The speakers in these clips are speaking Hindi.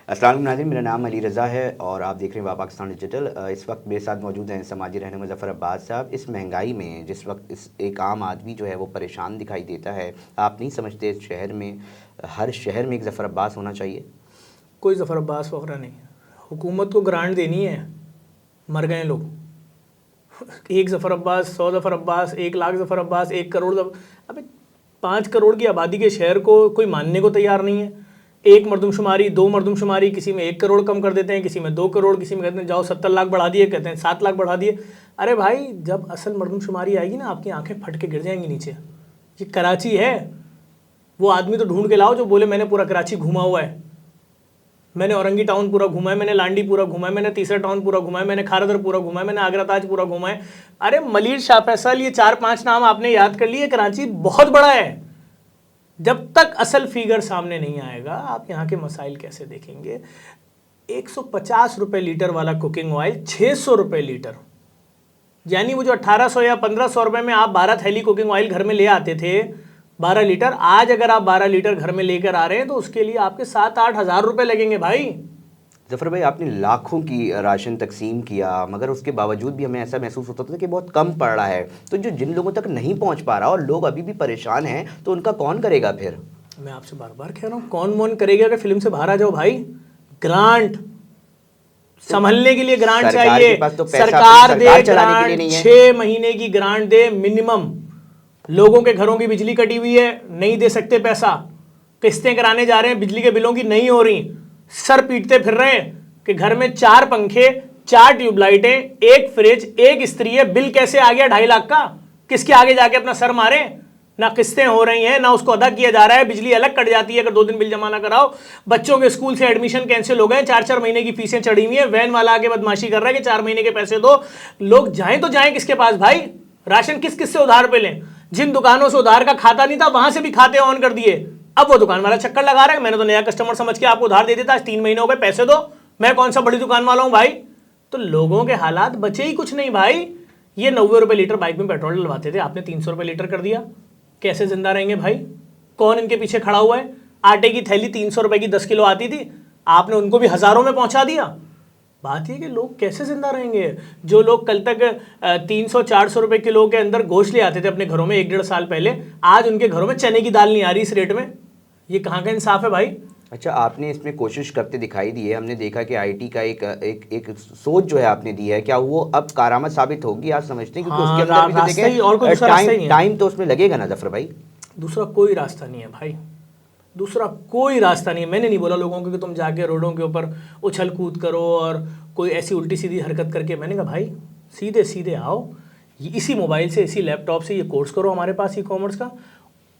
अस्सलाम वालेकुम नाज़रीन, मेरा नाम अली रज़ा है और आप देख रहे हैं पाकिस्तान डिजिटल। इस वक्त मेरे साथ मौजूद हैं समाजी रहनुमा ज़फ़र अब्बास साहब। इस महंगाई में जिस वक्त एक आम आदमी जो है वो परेशान दिखाई देता है, आप नहीं समझते इस शहर में, हर शहर में एक ज़फ़र अब्बास होना चाहिए? कोई ज़फ़र अब्बास वगैरह नहीं। हुकूमत को ग्रांट देनी है, मर गए लोग। एक ज़फ़र अब्बास, 100 ज़फ़र अब्बास, 1 लाख ज़फ़र अब्बास, 1 करोड़ अबे 5 करोड़ की आबादी के शहर को कोई मानने को तैयार नहीं है। एक मरदमशुमारी, 2 मरदमशुमारी, किसी में 1 करोड़ कम कर देते हैं, किसी में 2 करोड़, किसी में कहते हैं जाओ 70 लाख बढ़ा दिए, कहते हैं 7 लाख बढ़ा दिए। अरे भाई, जब असल मरदमशुमारी आएगी ना, आपकी आंखें फट के गिर जाएंगी नीचे। ये कराची है, वो आदमी तो ढूंढ के लाओ जो बोले मैंने पूरा कराची घूमा हुआ है, मैंने औरंगी टाउन पूरा घूमा है, मैंने लांडी पूरा घूमा है, मैंने तीसरा टाउन पूरा घूमा है, मैंने खारदर पूरा घूमा है, मैंने आगरा ताज पूरा घूमा है। अरे मलिर, शाह फैसल, ये 4-5 नाम आपने याद कर लिए। कराची बहुत बड़ा है। जब तक असल फिगर सामने नहीं आएगा, आप यहाँ के मसाइल कैसे देखेंगे? 150 रुपये लीटर वाला कुकिंग ऑयल 600 रुपये लीटर, यानी वो जो 1800 या 1500 रुपये में आप 12 थैली कुकिंग ऑयल घर में ले आते थे, 12 लीटर, आज अगर आप 12 लीटर घर में लेकर आ रहे हैं तो उसके लिए आपके 7-8 हज़ार रुपये लगेंगे भाई। ज़फ़र भाई, आपने लाखों की राशन तकसीम किया, मगर उसके बावजूद भी हमें ऐसा महसूस होता था कि बहुत कम पड़ रहा है। तो जो जिन लोगों तक नहीं पहुंच पा रहा और लोग अभी भी परेशान हैं, तो उनका कौन करेगा फिर? मैं आपसे बार बार कह रहा हूँ, कौन मौन करेगा? कि फिल्म से बाहर आ जाओ भाई। ग्रांट संभलने के लिए ग्रांट चाहिए, तो सरकार दे चलाने के लिए ग्रांट, नहीं है। 6 महीने की ग्रांट दे मिनिमम। लोगों के घरों की बिजली कटी हुई है, नहीं दे सकते पैसा, किस्तें कराने जा रहे हैं, बिजली के बिलों की नहीं हो रही, सर पीटते फिर रहे हैं कि घर में 4 पंखे, 4 ट्यूबलाइटें, 1 फ्रिज, 1 स्त्री है, बिल कैसे आ गया 2.5 लाख का? किसके आगे जाके अपना सर मारे? ना किस्तें हो रही हैं, ना उसको अदा किया जा रहा है, बिजली अलग कट जाती है अगर 2 दिन बिल जमा ना कराओ। बच्चों के स्कूल से एडमिशन कैंसिल हो गए, 4-4 महीने की फीसें चढ़ी हुई है, वैन वाला आके बदमाशी कर रहा है कि 4 महीने के पैसे दो। लोग जाएं तो जाएं किसके पास भाई? राशन किस किस से उधार पे लें? जिन दुकानों से उधार का खाता नहीं था, वहां से भी खाते ऑन कर दिए। अब वो दुकान वाला चक्कर लगा रहा है, मैंने तो नया कस्टमर समझ के आपको उधार दे देता, आज 3 महीने हो गए, पैसे दो। मैं कौन सा बड़ी दुकान वाला हूं भाई? तो लोगों के हालात बचे ही कुछ नहीं भाई। ये 90 रुपए लीटर बाइक में पेट्रोल डलवाते थे, आपने 300 रुपए लीटर कर दिया। कैसे जिंदा रहेंगे भाई? कौन इनके पीछे खड़ा हुआ है? आटे की थैली 300 रुपए की 10 किलो आती थी, आपने उनको भी हजारों में पहुंचा दिया। बात यह कि लोग कैसे जिंदा रहेंगे? जो लोग कल तक 300-400 रुपए किलो के अंदर गोश्त ले आते थे अपने घरों में 1-1.5 साल पहले, आज उनके घरों में चने की दाल नहीं आ रही इस रेट में। ये कहाँ का इंसाफ है भाई? अच्छा, आपने इसमें कोशिश करते दिखाई दी है, हमने देखा कि आईटी का एक सोच जो है आपने दी है, क्या वो अब कारामद साबित होगी आप समझते हैं? क्योंकि उसके अंदर भी तो देखें, टाइम तो उसमें लगेगा ना ज़फ़र भाई। दूसरा कोई रास्ता नहीं है भाई, दूसरा कोई रास्ता नहीं है। मैंने नहीं बोला लोगों को कि तुम जाके रोडों के ऊपर उछल कूद करो और कोई ऐसी उल्टी सीधी हरकत करके। मैंने कहा भाई सीधे सीधे आओ, इसी मोबाइल से, इसी लैपटॉप से ये कोर्स करो हमारे पास, ई कॉमर्स का,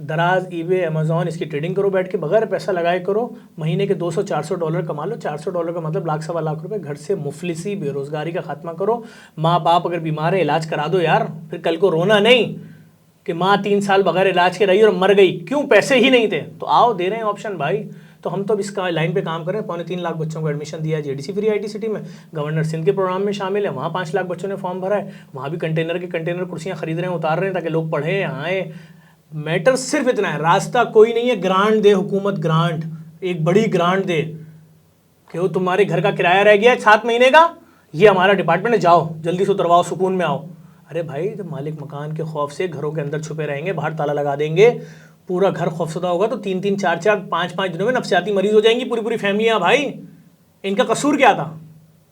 दराज, ईबे, अमेजोन, इसकी ट्रेडिंग करो बैठ के, बगैर पैसा लगाए करो। महीने के $200-400 कमा लो। $400 का मतलब लाख-1.25 लाख रुपए। घर से मुफलिसी, बेरोजगारी का खात्मा करो। माँ बाप अगर बीमार है, इलाज करा दो यार, फिर कल को रोना नहीं कि माँ 3 साल बगैर इलाज के रही और मर गई, क्यों? पैसे ही नहीं थे। तो आओ, दे रहे हैं ऑप्शन भाई। तो हम तो अब इसका लाइन पे काम कर रहे हैं। 3.25 लाख बच्चों को एडमिशन दिया है जेडीसी फ्री आईटी सिटी में, गवर्नर सिंध के प्रोग्राम में शामिल है, वहाँ 5 लाख बच्चों ने फॉर्म भरा है। वहाँ भी कंटेनर के कंटेनर कुर्सियाँ खरीद रहे हैं, उतार रहे हैं ताकि लोग पढ़े आए। मैटर सिर्फ इतना है, रास्ता कोई नहीं है। ग्रांट दे हुकूमत, ग्रांट, एक बड़ी ग्रांट दे कि वो तुम्हारे घर का किराया रह गया है 7 महीने का, ये हमारा डिपार्टमेंट है, जाओ जल्दी से उतरवाओ, सुकून में आओ। अरे भाई, जब मालिक मकान के खौफ से घरों के अंदर छुपे रहेंगे, बाहर ताला लगा देंगे, पूरा घर खौफसदा होगा, तो 3-3, 4-4, 5-5 दिनों में नफसियाती मरीज हो जाएंगी पूरी पूरी फैमिलियाँ। भाई इनका कसूर क्या था?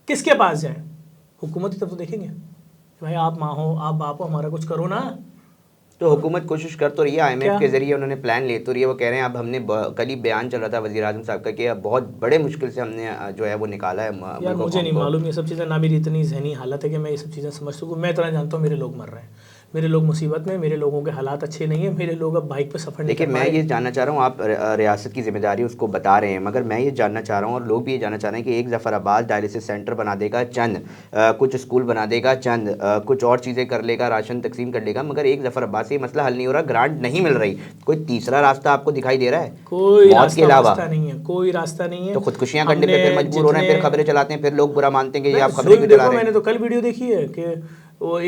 किसके पास जाए? हुकूमत की तरफ तो देखेंगे भाई, आप माँ हो, आप बाप हो, हमारा कुछ करो ना। तो हुकूमत कोशिश कर तो रही है, IMF के जरिए उन्होंने प्लान ले तो रही है। वो कह रहे हैं, अब हमने कल ही बयान चल रहा था वज़ीर आज़म साहब का कि अब बहुत बड़े मुश्किल से हमने जो है वो निकाला है। यार मुझे नहीं मालूम ये सब चीज़ें, ना मेरी इतनी जहनी हालत है कि मैं ये सब चीज़ें समझ सकूँ। मैं इतना जानता हूँ मेरे लोग मर रहे हैं, मेरे लोग मुसीबत में, मेरे लोगों के हालात अच्छे नहीं है, मेरे लोग अब बाइक पे सफ़र नहीं। देखिए, मैं ये जानना चाह रहा हूँ, आप रियासत की जिम्मेदारी उसको बता रहे हैं, मगर मैं ये जानना चाह रहा हूँ और लोग भी ये जानना चाह रहे हैं कि एक ज़फ़र अब्बास डायलिसिस सेंटर बना देगा चंद, कुछ स्कूल बना देगा चंद, कुछ और चीज़ें कर लेगा, राशन तकसीम कर लेगा, मगर एक ज़फ़र अब्बास से मसला हल नहीं हो रहा, ग्रांट नहीं मिल रही। कोई तीसरा रास्ता आपको दिखाई दे रहा है? कोई रास्ता नहीं है, कोई रास्ता नहीं है। तो खुदकुशियाँ करने पर फिर मजबूर हो रहे हैं, फिर खबरें चलाते हैं, फिर लोग बुरा मानते हैं कि ये आप खबरें क्यों चला रहे हैं। मैंने तो कल वीडियो देखी है कि वो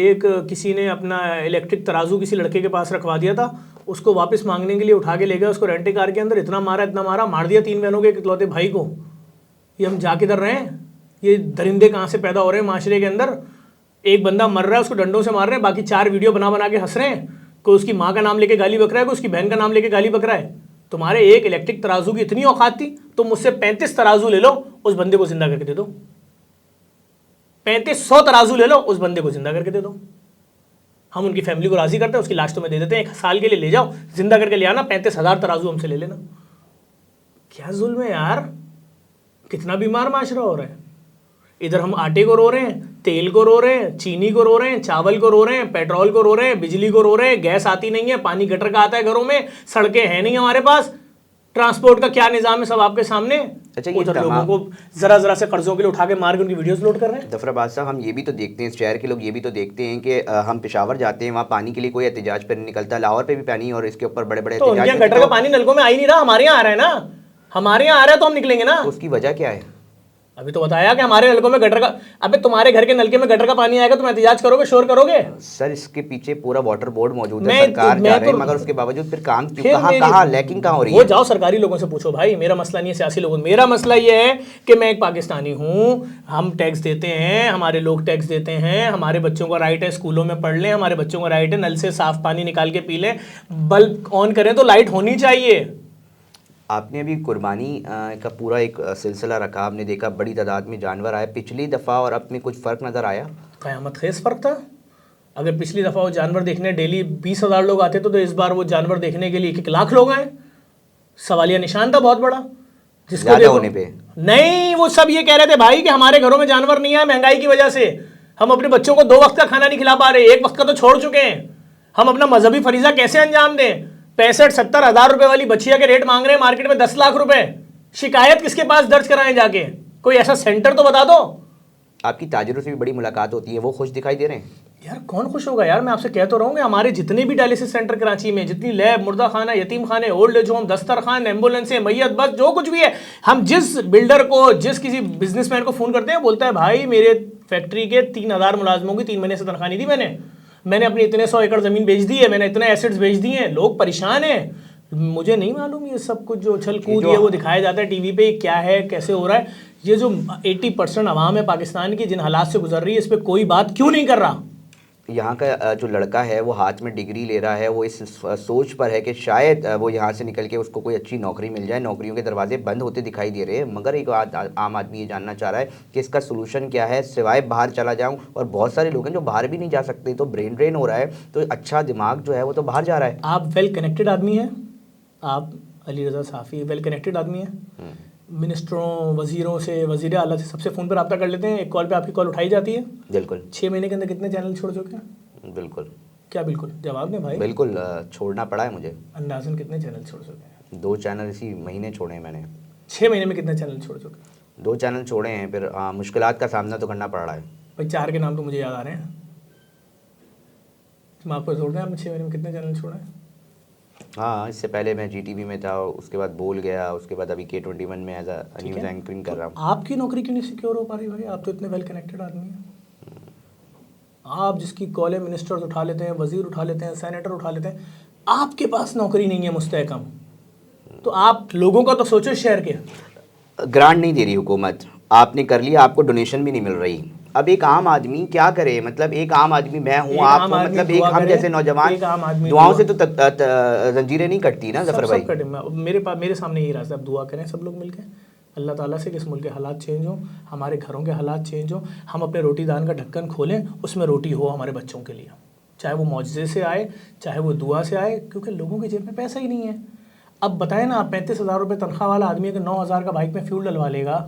किसी ने अपना इलेक्ट्रिक तराजू किसी लड़के के पास रखवा दिया था, उसको वापस मांगने के लिए उठा के ले गया, उसको रेंटे कार के अंदर इतना मारा मार दिया 3 बहनों के इकलौते भाई को। ये हम जा किधर रहे हैं? ये दरिंदे कहाँ से पैदा हो रहे हैं माशरे के अंदर? एक बंदा मर रहा है, उसको डंडों से मार रहे हैं, बाकी 4 वीडियो बना बना के हंस रहे हैं। कोई उसकी माँ का नाम लेके गाली बक रहा है, कोई उसकी बहन का नाम लेके गाली बक रहा है। तुम्हारे एक इलेक्ट्रिक तराजू की इतनी औकात थी, तुम मुझसे 35 तराजू ले लो, उस बंदे को जिंदा करके दे दो। 3500 तराजू ले लो, उस बंदे को जिंदा करके दे दो। हम उनकी फैमिली को राजी करते हैं, उसकी लाश तुम्हें दे देते हैं, 1 साल के लिए ले जाओ, जिंदा करके ले आना, 35,000 तराजू हमसे ले लेना। क्या जुल्म है यार, कितना बीमार माशरा हो रहा है। इधर हम आटे को रो रहे हैं, तेल को रो रहे हैं, चीनी को रो रहे हैं, चावल को रो रहे हैं, पेट्रोल को रो रहे हैं, बिजली को रो रहे हैं, गैस आती नहीं है, पानी गटर का आता है घरों में, सड़कें हैं नहीं हमारे पास, ट्रांसपोर्ट का क्या निजाम है सब आपके सामने। अच्छा, ये उधर लोगों को जरा जरा से कर्जों के लिए उठा के मार के उनकी वीडियोस लोड कर रहे हैं। जफराबाद साहब, हम ये भी तो देखते हैं, शहर के लोग ये भी तो देखते हैं कि हम पेशावर जाते हैं, वहाँ पानी के लिए कोई एहतिजाज पर नहीं निकलता, लाहौर पे भी पानी और इसके ऊपर बड़े बड़े तो उनके यहाँ गटर का पानी नलकों में आ ही नहीं रहा, हमारे यहाँ आ रहा है ना, हमारे यहाँ आ रहा है तो हम निकलेंगे ना। तो उसकी वजह क्या है? अभी तो बताया कि हमारे नलकों में गटर का, अबे तुम्हारे घर के नलके में गटर का पानी आएगा तुम एहतिजाज करोगे, शोर करोगे? सर, इसके पीछे पूरा वाटर बोर्ड मौजूद है, मैं सरकार जा रही है, तो मगर उसके बावजूद फिर काम क्यों, फिर कहाँ लैकिंग कहाँ हो रही वो है? जाओ सरकारी लोगों से पूछो भाई, मेरा मसला नहीं है सियासी लोगों, मेरा मसला ये है कि मैं एक पाकिस्तानी हूँ, हम टैक्स देते हैं, हमारे लोग टैक्स देते हैं, हमारे बच्चों का राइट है स्कूलों में पढ़ लें, हमारे बच्चों का राइट है नल से साफ पानी निकाल के पी लें, बल्ब ऑन करें तो लाइट होनी चाहिए। आपने अभी कुर्बानी का पूरा एक सिलसिला रखा, आपने देखा बड़ी तादाद में जानवर आए पिछली दफ़ा और अब में कुछ फ़र्क नज़र आया? क़यामत खेज़ फ़र्क था। अगर पिछली दफ़ा वो जानवर देखने डेली 20,000 लोग आते तो इस बार वो जानवर देखने के लिए 1-1 लाख लोग आए। सवालिया निशान था बहुत बड़ा, जिसको ज़्यादा होने पे नहीं, वो सब ये कह रहे थे भाई कि हमारे घरों में जानवर नहीं है महंगाई की वजह से, हम अपने बच्चों को 2 वक्त का खाना नहीं खिला पा रहे, 1 वक्त का तो छोड़ चुके हैं, हम अपना मजहबी फरीजा कैसे अंजाम दें? 65-70 हज़ार रुपए वाली बछिया के रेट मांग रहे हैं मार्केट में 10 लाख रुपए। शिकायत किसके पास दर्ज कराएं जाके? कोई ऐसा सेंटर तो बता दो। आपकी ताजिरों से भी बड़ी मुलाकात होती है, वो खुश दिखाई दे रहे हैं? यार कौन खुश होगा यार, मैं आपसे कह तो रहा हूँ, हमारे जितने भी डायलिसिस सेंटर कराची में, जितनी लैब, मुर्दा खाना, यतीम खाने, ओल्ड एज होम, दस्तर खान, एम्बुलेंसें, मैयत बस, जो कुछ भी है, हम जिस बिल्डर को, जिस किसी बिजनेसमैन को फ़ोन करते हैं, बोलता है भाई मेरे फैक्ट्री के 3,000 मुलाजमों की 3 महीने से तनख्वाह नहीं दी, मैंने अपनी इतने 100 एकड़ ज़मीन बेच दी है, मैंने इतने एसेट्स बेच दिए हैं, लोग परेशान हैं। मुझे नहीं मालूम ये सब कुछ जो उछल कूद है वो दिखाया जाता है टीवी पे, क्या है कैसे हो रहा है। ये जो 80% आवाम है पाकिस्तान की जिन हालात से गुजर रही है, इस पर कोई बात क्यों नहीं कर रहा? यहाँ का जो लड़का है वो हाथ में डिग्री ले रहा है, वो इस सोच पर है कि शायद वो यहाँ से निकल के उसको कोई अच्छी नौकरी मिल जाए, नौकरियों के दरवाजे बंद होते दिखाई दे रहे हैं। मगर एक आम आदमी ये जानना चाह रहा है कि इसका सोल्यूशन क्या है, सिवाय बाहर चला जाऊँ। और बहुत सारे लोग हैं जो बाहर भी नहीं जा सकते, तो ब्रेन ड्रेन हो रहा है, तो अच्छा दिमाग जो है वो तो बाहर जा रहा है। आप वेल कनेक्टेड आदमी हैं, आप अली रज़ा साफ़ी वेल कनेक्टेड आदमी हैं, मिनिस्टरों, वजीरों से, वजीर आला से सबसे फ़ोन पर रब्ता कर लेते हैं, एक कॉल पे आपकी कॉल उठाई जाती है। बिल्कुल। 6 महीने के अंदर कितने चैनल छोड़ चुके हैं? बिल्कुल। क्या बिल्कुल? जवाब दें भाई। बिल्कुल छोड़ना पड़ा है मुझे। अंदाज़न कितने चैनल छोड़ चुके हैं? 2 चैनल इसी महीने छोड़े हैं मैंने। 6 महीने में कितने चैनल छोड़ चुके हैं? 2 चैनल छोड़े हैं, फिर मुश्किलात का सामना तो करना पड़ रहा है भाई। 4 के नाम तो मुझे याद आ रहे हैं, तुम आपको छोड़ रहे हैं। आपने 6 महीने में कितने चैनल छोड़े हैं? हाँ, इससे पहले मैं GTV में था, उसके बाद बोल गया, उसके बाद अभी K21 में एज अ न्यूज़ एंकरिंग कर रहा हूँ। आपकी नौकरी क्यों नहीं सिक्योर हो पा रही भाई? आप तो इतने वेल कनेक्टेड आदमी हैं। आप जिसकी कॉलें मिनिस्टर्स उठा लेते हैं, वजीर उठा लेते हैं, सेनेटर उठा लेते हैं, आपके पास नौकरी नहीं है मुस्तहकम, तो आप लोगों का तो सोचो। शहर के ग्रांट नहीं दे रही हुकूमत, आपने कर लिया, आपको डोनेशन भी नहीं मिल रही। अब एक आम आदमी क्या करे? मतलब एक आम आदमी मैं हूँ, आप हो, मतलब एक हम जैसे नौजवान, दुआओं से तो जंजीरें नहीं कटती ना जफर भाई। मेरे सामने यही रास्ता, आप दुआ करें सब लोग मिलकर अल्लाह ताला से कि इस मुल्क के हालात चेंज हो, हमारे घरों के हालात चेंज हो, हम अपने रोटी दान का ढक्कन खोलें, उसमें रोटी हो हमारे बच्चों के लिए, चाहे वो मौजज़े से आए, चाहे वो दुआ से आए, क्योंकि लोगों की जेब में पैसा ही नहीं है। अब बताएं ना, 35,000 रुपये तनख्वाह वाला आदमी अगर 9,000 का बाइक में फ्यूल डलवा लेगा,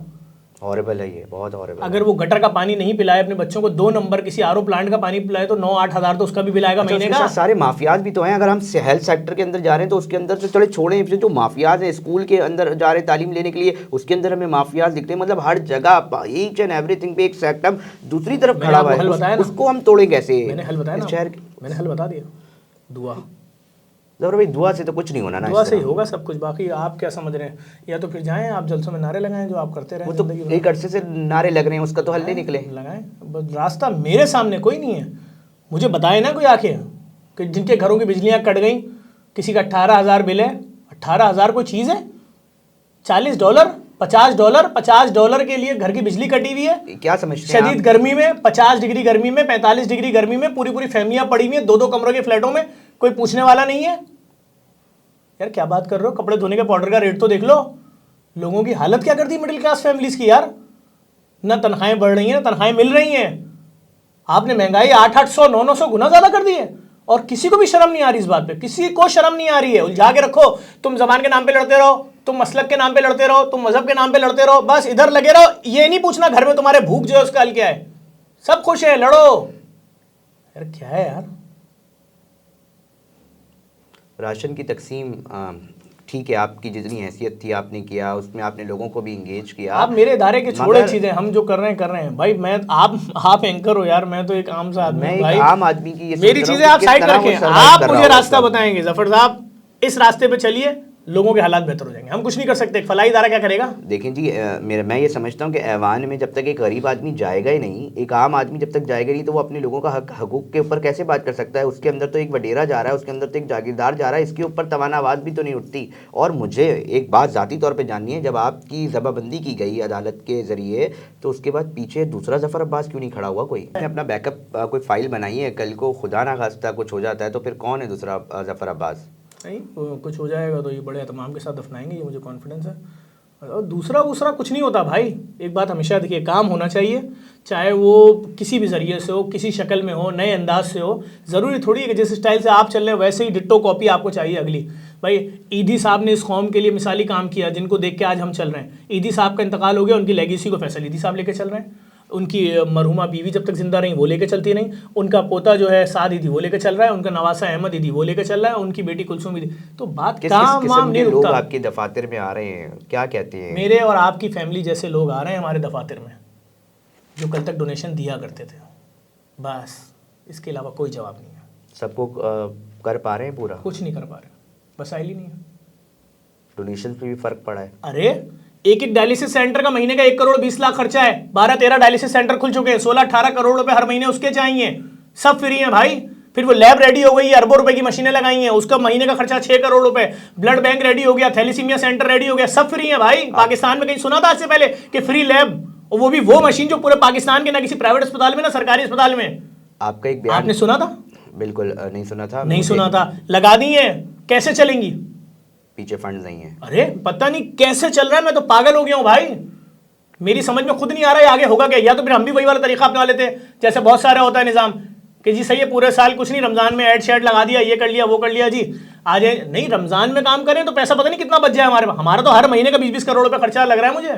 हॉरेबल है ये, बहुत हॉरेबल। अगर वो गटर का पानी नहीं पिलाए अपने बच्चों को, 2 नंबर किसी आरओ प्लांट का पानी पिलाए, तो 9-8 हज़ार तो उसका भी बिल आएगा महीने का। सारे माफियाज भी तो हैं। अगर हम हेल्थ सेक्टर के अंदर जा रहे हैं तो उसके अंदर से चले छोड़ें, जो माफियाज हैं स्कूल के अंदर जा रहे हैं तालीम लेने के लिए, उसके अंदर हमें माफियाज दिखते हैं। मतलब हर जगह ईच एंड एवरीथिंग पे एक सेक्टर दूसरी तरफ खड़ा हुआ है, उसको हम तोड़े कैसे? मैंने हल बताया ना, मैंने हल बता दिया, दुआ। जरूर भाई, दुआ से तो कुछ नहीं होना ना, दुआ से ही होगा सब कुछ। बाकी आप क्या समझ रहे हैं? या तो फिर जाएं आप जलसों में नारे लगाएं जो आप करते रहे। वो तो एक अरसे से नारे लग रहे हैं, उसका तो हल नहीं निकले। लगाएं, रास्ता मेरे सामने कोई नहीं है। मुझे बताए ना कोई आके कि जिनके घरों की बिजलियाँ कट गई, किसी का 18,000 बिल है। 18,000 कोई चीज़ है? $40 $50 के लिए घर की बिजली कटी हुई है। क्या समझते हैं शदीद गर्मी में, 50 डिग्री गर्मी में, 45 डिग्री गर्मी में पूरी पूरी फैमिलियां पड़ी हुई हैं 2-2 कमरों के फ्लैटों में, कोई पूछने वाला नहीं है। यार क्या बात कर रहे हो? कपड़े धोने के पाउडर का रेट तो देख लो। लोगों की हालत क्या कर दी मिडिल क्लास फैमिलीज की यार। ना तनख्वाहें बढ़ रही हैं ना तनख्वाहें मिल रही हैं। आपने महंगाई 800 900 गुना ज्यादा कर दी है और किसी को भी शर्म नहीं आ रही इस बात पे, किसी को शर्म नहीं आ रही है। उलझा के रखो, तुम जबान के नाम पे लड़ते रहो, तुम मसलक के नाम पे लड़ते रहो, तुम मजहब के नाम पे लड़ते रहो, बस इधर लगे रहो। ये नहीं पूछना घर में तुम्हारे भूख जो है उसका हल क्या है। सब खुश है, लड़ो। यार क्या है यार। राशन की तकसीम ठीक है, आपकी जितनी हैसियत थी आपने किया, उसमें आपने लोगों को भी इंगेज किया। आप मेरे इदारे के छोड़े चीजें, हम जो कर रहे हैं भाई। मैं आप एंकर हो यार, मैं तो एक आम सा आदमी हूं भाई। आम आदमी की ये मेरी चीजें आप साइड रखें, आप मुझे रास्ता बताएंगे जफर साहब, इस रास्ते पे चलिए, लोगों के हालात बेहतर हो जाएंगे। हम कुछ नहीं कर सकते, एक फलाई इदारा क्या करेगा? देखें जी, मैं ये समझता हूँ कि ऐवान में जब तक एक गरीब आदमी जाएगा ही नहीं, एक आम आदमी जब तक जाएगा नहीं, तो वो अपने लोगों का हकूक़ के ऊपर कैसे बात कर सकता है। उसके अंदर तो एक वडेरा जा रहा है, उसके अंदर तो एक जागीरदार जा रहा है, इसके ऊपर तवाना आवाज़ भी तो नहीं उठती। और मुझे एक बात ज़ाती तौर पर जाननी है, जब आपकी ज़बाबंदी की गई अदालत के ज़रिए, तो उसके बाद पीछे दूसरा जफ़र अब्बास क्यों नहीं खड़ा हुआ? कोई अपना बैकअप कोई फ़ाइल बनाई है, कल को खुदा ना खास्ता कुछ हो जाता है तो फिर कौन है दूसरा जफ़र अब्बास? नहीं, कुछ हो जाएगा तो ये बड़े एहतमाम के साथ दफनाएंगे, ये मुझे कॉन्फिडेंस है। और दूसरा कुछ नहीं होता भाई। एक बात हमेशा देखिए, काम होना चाहिए, चाहे वो किसी भी ज़रिए से हो, किसी शक्ल में हो, नए अंदाज से हो। ज़रूरी थोड़ी है कि जिस स्टाइल से आप चल रहे हो वैसे ही डिट्टो कॉपी आपको चाहिए अगली। भाई ईदी साहब ने इस कौम के लिए मिसाली काम किया, जिनको देख के आज हम चल रहे हैं। ईदी साहब का इंतकाल हो गया, उनकी लेगेसी को फैसल ईदी साहब लेके चल रहे हैं। उनकी मरहुमा बीवी जब तक जिंदा रही वो लेके चलती नहीं, उनका पोता जो है साद ईदी वो लेके चल रहा है, उनका नवासा अहमद ईदी वो लेके चल रहा है, उनकी बेटी कुलसुम ईदी। तो बात काम वाम नहीं रुकता। लोग आपके दफातर में आ रहे हैं, क्या कहते हैं? मेरे और आपकी फैमिली जैसे लोग आ रहे हैं हमारे दफातर में, जो कल तक डोनेशन दिया करते थे। बस इसके अलावा कोई जवाब नहीं है। सबको कर पा रहे हैं पूरा? कुछ नहीं कर पा रहे, बस आई नहीं है। डोनेशन पे भी फर्क पड़ा है। अरे एक डायलिसिस सेंटर का महीने का 1 करोड़ 20 लाख खर्चा है। 12-13 डायलिसिस सेंटर खुल चुके हैं, 16-18 करोड़ रुपए हर महीने उसके चाहिए। सब फ्री है भाई। फिर वो लैब रेडी हो गई है, अरबों रुपए की मशीनें लगाई हैं, उसका महीने का खर्चा 6 करोड़ रुपए। ब्लड बैंक रेडी हो गया, थैलीसीमिया सेंटर रेडी हो गया, सब फ्री है भाई। पाकिस्तान में कहीं सुना था आज से पहले कि फ्री लैब? और वो भी वो मशीन जो पूरे पाकिस्तान के, ना किसी प्राइवेट अस्पताल में ना सरकारी अस्पताल में। आपका एक बयान आपने सुना था? बिल्कुल नहीं सुना था। नहीं सुना था। लगा दी है, कैसे चलेंगी? पीछे फंड नहीं है। अरे पता नहीं कैसे चल रहा है, मैं तो पागल हो गया हूं भाई। मेरी समझ में खुद नहीं आ रहा है आगे होगा क्या। या तो फिर हम भी वही वाला तरीका अपना लेते हैं जैसे बहुत सारा होता है निजाम, कि जी सही है पूरे साल कुछ नहीं, रमजान में ऐड शेड लगा दिया, ये कर लिया वो कर लिया जी आज। नहीं, रमजान में काम करें तो पैसा पता नहीं कितना बच जाए हमारे। हमारा तो हर महीने का 20-20 करोड़ रुपए खर्चा लग रहा है मुझे।